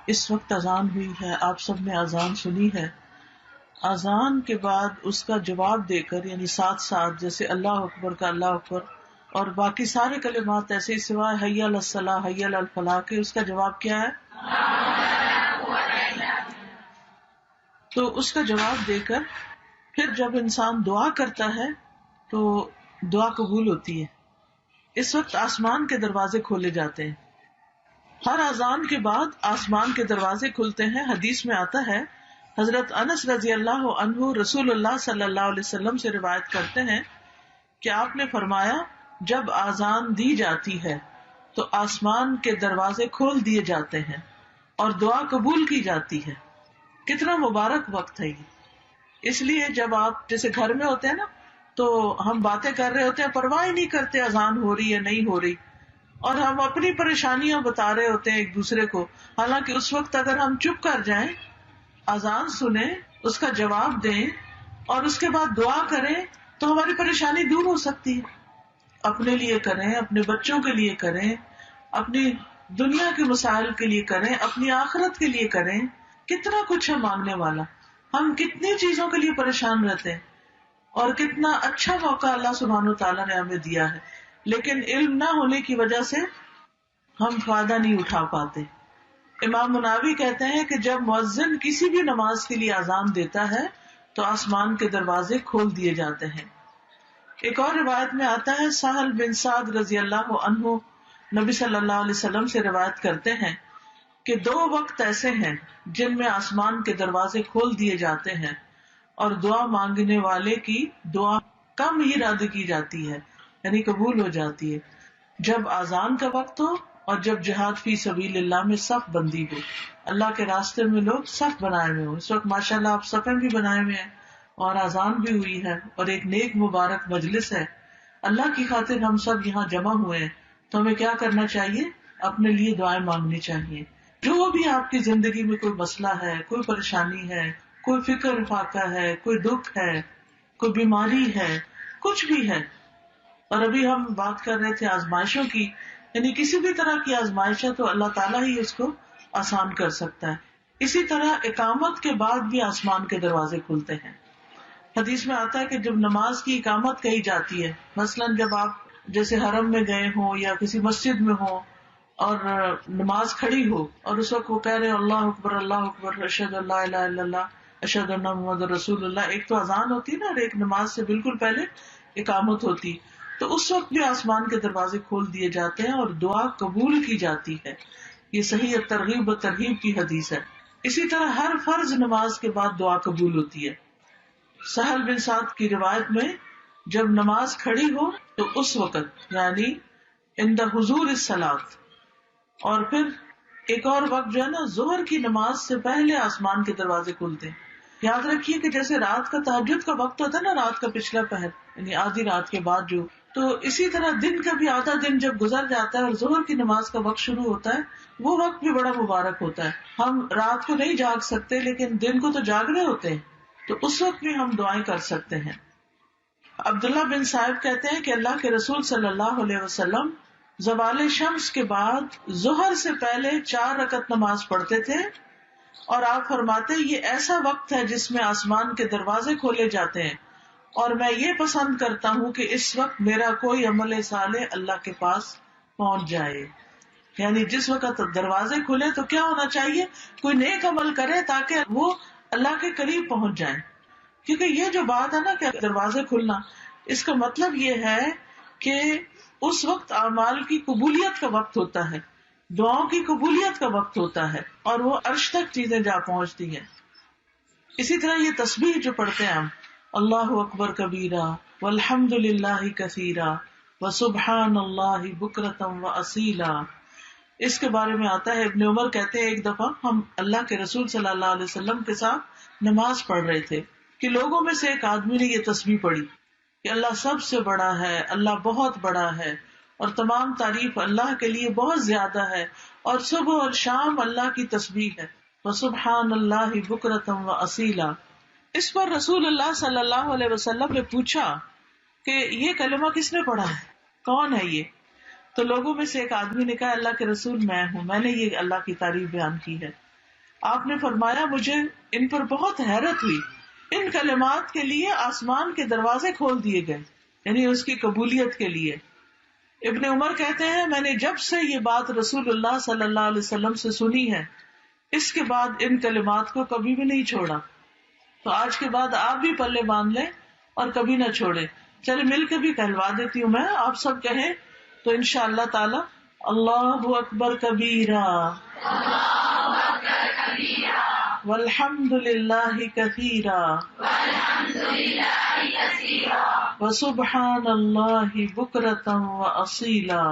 اس وقت اذان ہوئی ہے، آپ سب نے اذان سنی ہے. اذان کے بعد اس کا جواب دے کر، یعنی ساتھ ساتھ جیسے اللہ اکبر کا اللہ اکبر اور باقی سارے کلمات ایسے ہی سوائے حی علی الصلاح حی علی الفلاح کے، اس کا جواب کیا ہے؟ تو اس کا جواب دے کر پھر جب انسان دعا کرتا ہے تو دعا قبول ہوتی ہے. اس وقت آسمان کے دروازے کھولے جاتے ہیں. ہر اذان کے بعد آسمان کے دروازے کھلتے ہیں. حدیث میں آتا ہے، حضرت انس رضی اللہ عنہ رسول اللہ صلی اللہ علیہ وسلم سے روایت کرتے ہیں کہ آپ نے فرمایا، جب اذان دی جاتی ہے تو آسمان کے دروازے کھول دیے جاتے ہیں اور دعا قبول کی جاتی ہے. کتنا مبارک وقت ہے یہ. اس لیے جب آپ جیسے گھر میں ہوتے ہیں نا، تو ہم باتیں کر رہے ہوتے ہیں، پرواہ ہی نہیں کرتے اذان ہو رہی ہے نہیں ہو رہی، اور ہم اپنی پریشانیاں بتا رہے ہوتے ہیں ایک دوسرے کو. حالانکہ اس وقت اگر ہم چپ کر جائیں، اذان سنیں، اس کا جواب دیں اور اس کے بعد دعا کریں تو ہماری پریشانی دور ہو سکتی ہے. اپنے لیے کریں، اپنے بچوں کے لیے کریں، اپنی دنیا کے مسائل کے لیے کریں، اپنی آخرت کے لیے کریں. کتنا کچھ ہے مانگنے والا. ہم کتنی چیزوں کے لیے پریشان رہتے ہیں اور کتنا اچھا موقع اللہ سبحانہ و تعالیٰ نے ہمیں دیا ہے، لیکن علم نہ ہونے کی وجہ سے ہم فائدہ نہیں اٹھا پاتے. امام مناوی کہتے ہیں کہ جب مؤذن کسی بھی نماز کے لیے اذان دیتا ہے تو آسمان کے دروازے کھول دیے جاتے ہیں. ایک اور روایت میں آتا ہے، سہل بن سعد رضی اللہ عنہ نبی صلی اللہ علیہ وسلم سے روایت کرتے ہیں کہ 2 وقت ایسے ہیں جن میں آسمان کے دروازے کھول دیے جاتے ہیں اور دعا مانگنے والے کی دعا کم ہی رد کی جاتی ہے، یعنی قبول ہو جاتی ہے. جب اذان کا وقت ہو اور جب جہاد فی سبیل اللہ میں صف بندی ہو، اللہ کے راستے میں لوگ صف بنائے ہوئے ہو. اس وقت ماشاءاللہ آپ صفیں بھی بنائے ہوئے ہیں اور اذان بھی ہوئی ہے اور ایک نیک مبارک مجلس ہے. اللہ کی خاطر ہم سب یہاں جمع ہوئے ہیں، تو ہمیں کیا کرنا چاہیے؟ اپنے لیے دعائیں مانگنی چاہیے. جو بھی آپ کی زندگی میں کوئی مسئلہ ہے، کوئی پریشانی ہے، کوئی فکر فاقہ ہے، کوئی دکھ ہے، کوئی بیماری ہے، کچھ بھی ہے. اور ابھی ہم بات کر رہے تھے آزمائشوں کی، یعنی کسی بھی طرح کی آزمائش ہے تو اللہ تعالیٰ ہی اس کو آسان کر سکتا ہے. اسی طرح اقامت کے بعد بھی آسمان کے دروازے کھلتے ہیں. حدیث میں آتا ہے کہ جب نماز کی اقامت کہی جاتی ہے، مثلاً جب آپ جیسے حرم میں گئے ہوں یا کسی مسجد میں ہوں اور نماز کھڑی ہو اور اس وقت وہ کہہ رہے ہیں اللہ اکبر اشہد ان لا الہ الا اللہ اشہد ان محمد رسول اللہ. ایک تو اذان ہوتی ہے نا اور ایک نماز سے بالکل پہلے اقامت ہوتی، تو اس وقت بھی آسمان کے دروازے کھول دیے جاتے ہیں اور دعا قبول کی جاتی ہے. یہ صحیح ترغیب و ترہیب کی حدیث ہے. اسی طرح ہر فرض نماز کے بعد دعا قبول ہوتی ہے. سہل بن سعد کی روایت میں جب نماز کھڑی ہو تو اس وقت، یعنی عند حضور الصلاۃ، اور پھر ایک اور وقت جو ہے نا ظہر کی نماز سے پہلے آسمان کے دروازے کھلتے ہیں. یاد رکھیے کہ جیسے رات کا تہجد کا وقت ہوتا ہے نا، رات کا پچھلا پہر یعنی آدھی رات کے بعد جو، تو اسی طرح دن کا بھی آدھا دن جب گزر جاتا ہے اور ظہر کی نماز کا وقت شروع ہوتا ہے، وہ وقت بھی بڑا مبارک ہوتا ہے. ہم رات کو نہیں جاگ سکتے لیکن دن کو تو جاگ رہے ہوتے ہیں، تو اس وقت بھی ہم دعائیں کر سکتے ہیں. عبداللہ بن صاحب کہتے ہیں کہ اللہ کے رسول صلی اللہ علیہ وسلم زوال شمس کے بعد ظہر سے پہلے 4 رکعت نماز پڑھتے تھے، اور آپ فرماتے یہ ایسا وقت ہے جس میں آسمان کے دروازے کھولے جاتے ہیں، اور میں یہ پسند کرتا ہوں کہ اس وقت میرا کوئی عمل صالح اللہ کے پاس پہنچ جائے. یعنی جس وقت دروازے کھلے تو کیا ہونا چاہیے؟ کوئی نیک عمل کرے تاکہ وہ اللہ کے قریب پہنچ جائیں. کیونکہ یہ جو بات ہے نا کہ دروازے کھلنا، اس کا مطلب یہ ہے کہ اس وقت اعمال کی قبولیت کا وقت ہوتا ہے، دعاؤں کی قبولیت کا وقت ہوتا ہے، اور وہ عرش تک چیزیں جا پہنچتی ہیں. اسی طرح یہ تسبیح جو پڑھتے ہیں ہم، اللہ اکبر کبیرہ والحمد للہ کثیرہ وسبحان اللہ بکرۃ واصیلا، اس کے بارے میں آتا ہے، ابن عمر کہتے ہیں ایک دفعہ ہم اللہ کے رسول صلی اللہ علیہ وسلم کے ساتھ نماز پڑھ رہے تھے کہ لوگوں میں سے ایک آدمی نے یہ تسبیح پڑھی کہ اللہ سب سے بڑا ہے، اللہ بہت بڑا ہے، اور تمام تعریف اللہ کے لیے بہت زیادہ ہے، اور صبح اور شام اللہ کی تسبیح ہے، وسبحان اللہ بکرۃ واصیلا. اس پر رسول اللہ صلی اللہ علیہ وسلم نے پوچھا کہ یہ کلمہ کس نے پڑھا ہے، کون ہے یہ؟ تو لوگوں میں سے ایک آدمی نے کہا اللہ کے رسول میں ہوں، میں نے یہ اللہ کی تعریف بیان کی ہے. آپ نے فرمایا مجھے ان پر بہت حیرت ہوئی، ان کلمات کے لیے آسمان کے دروازے کھول دیے گئے، یعنی اس کی قبولیت کے لیے۔ ابن عمر کہتے ہیں میں نے جب سے یہ بات رسول اللہ صلی اللہ علیہ وسلم سے سنی ہے، اس کے بعد ان کلمات کو کبھی بھی نہیں چھوڑا۔ تو آج کے بعد آپ بھی پلے باندھ لیں اور کبھی نہ چھوڑیں۔ چلے مل کے بھی کہلوا دیتی ہوں میں، آپ سب کہیں تو انشاءاللہ تعالی اللہ اکبر کبیرہ والحمد للہ کثیرا وسبحان اللہ بکرۃ واصیلا